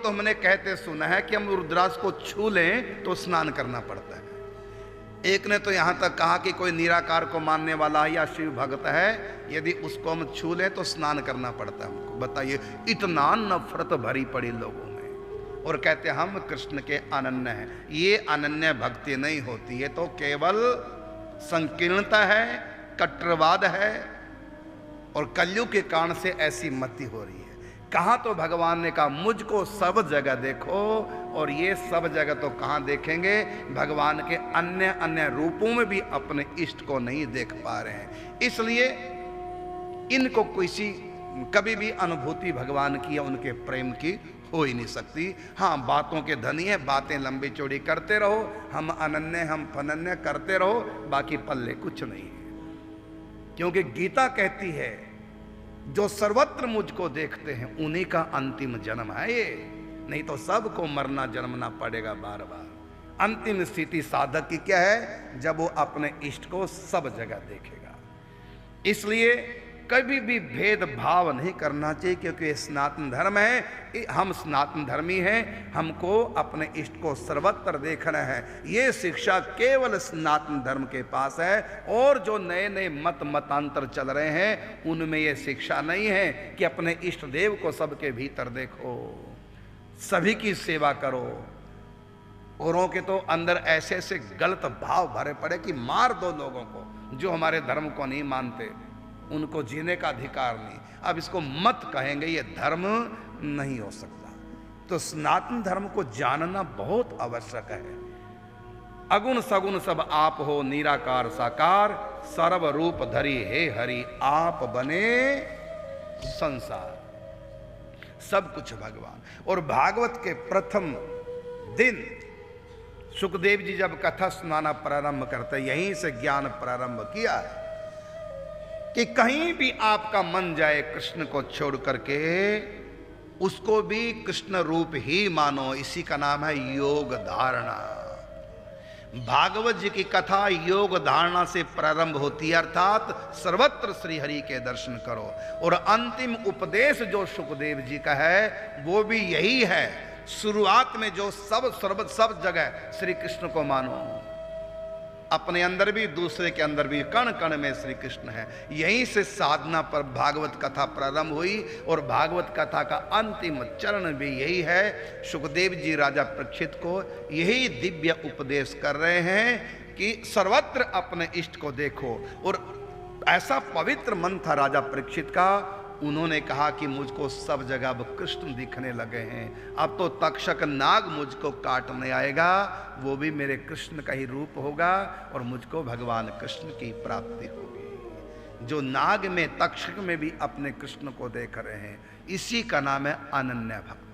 तो हमने कहते सुना है कि हम रुद्राक्ष को छू लें तो स्नान करना पड़ता है। एक ने तो यहाँ तक कहा कि कोई निराकार को मानने वाला है या शिव भक्त है, यदि उसको हम छू लें तो स्नान करना पड़ता है हमको। बताइए, इतना नफरत भरी पड़ी लोगों में, और कहते हम कृष्ण के अनन्य हैं। ये अनन्य भक्ति नहीं होती है, तो केवल संकीर्णता है, कट्टरवाद है, और कलयुग के कारण से ऐसी मति हो रही है। कहाँ तो भगवान ने कहा मुझको सब जगह देखो, और ये सब जगह तो कहाँ देखेंगे, भगवान के अन्य अन्य रूपों में भी अपने इष्ट को नहीं देख पा रहे हैं। इसलिए इनको किसी कभी भी अनुभूति भगवान की या उनके प्रेम की हो ही नहीं सकती। हाँ, बातों के धनी है, बातें लंबी चौड़ी करते रहो, हम अनन्य हम फनन्य करते रहो, बाकी पल्ले कुछ नहीं है। क्योंकि गीता कहती है जो सर्वत्र मुझको देखते हैं उन्हीं का अंतिम जन्म है ये, नहीं तो सबको मरना जन्मना पड़ेगा बार बार। अंतिम स्थिति साधक की क्या है, जब वो अपने इष्ट को सब जगह देखेगा। इसलिए कभी भी भेदभाव नहीं करना चाहिए, क्योंकि ये सनातन धर्म है, हम सनातन धर्मी हैं, हमको अपने इष्ट को सर्वत्र देखना है। ये शिक्षा केवल सनातन धर्म के पास है, और जो नए नए मतांतर चल रहे हैं उनमें ये शिक्षा नहीं है कि अपने इष्ट देव को सबके भीतर देखो, सभी की सेवा करो। औरों के तो अंदर ऐसे ऐसे गलत भाव भरे पड़े कि मार दो लोगों को, जो हमारे धर्म को नहीं मानते, उनको जीने का अधिकार नहीं। अब इसको मत कहेंगे, ये धर्म नहीं हो सकता। तो सनातन धर्म को जानना बहुत आवश्यक है। अगुण सगुण सब आप हो, निराकार साकार, सर्व रूप धरी हे हरि, आप बने संसार। सब कुछ भगवान। और भागवत के प्रथम दिन सुखदेव जी जब कथा सुनाना प्रारंभ करते, यहीं से ज्ञान प्रारंभ किया है कि कहीं भी आपका मन जाए कृष्ण को छोड़ करके, उसको भी कृष्ण रूप ही मानो। इसी का नाम है योग धारणा। भागवत जी की कथा योग धारणा से प्रारंभ होती है, अर्थात सर्वत्र श्री हरि के दर्शन करो। और अंतिम उपदेश जो सुखदेव जी का है वो भी यही है। शुरुआत में जो सब जगह श्री कृष्ण को मानो, अपने अंदर भी दूसरे के अंदर भी, कण कण में श्री कृष्ण है। यहीं से साधना पर भागवत कथा प्रारंभ हुई, और भागवत कथा का अंतिम चरण भी यही है। सुखदेव जी राजा परीक्षित को यही दिव्य उपदेश कर रहे हैं कि सर्वत्र अपने इष्ट को देखो। और ऐसा पवित्र मन था राजा परीक्षित का, उन्होंने कहा कि मुझको सब जगह अब कृष्ण दिखने लगे हैं, अब तो तक्षक नाग मुझको काटने आएगा, वो भी मेरे कृष्ण का ही रूप होगा, और मुझको भगवान कृष्ण की प्राप्ति होगी। जो नाग में तक्षक में भी अपने कृष्ण को देख रहे हैं, इसी का नाम है अनन्य भक्ति।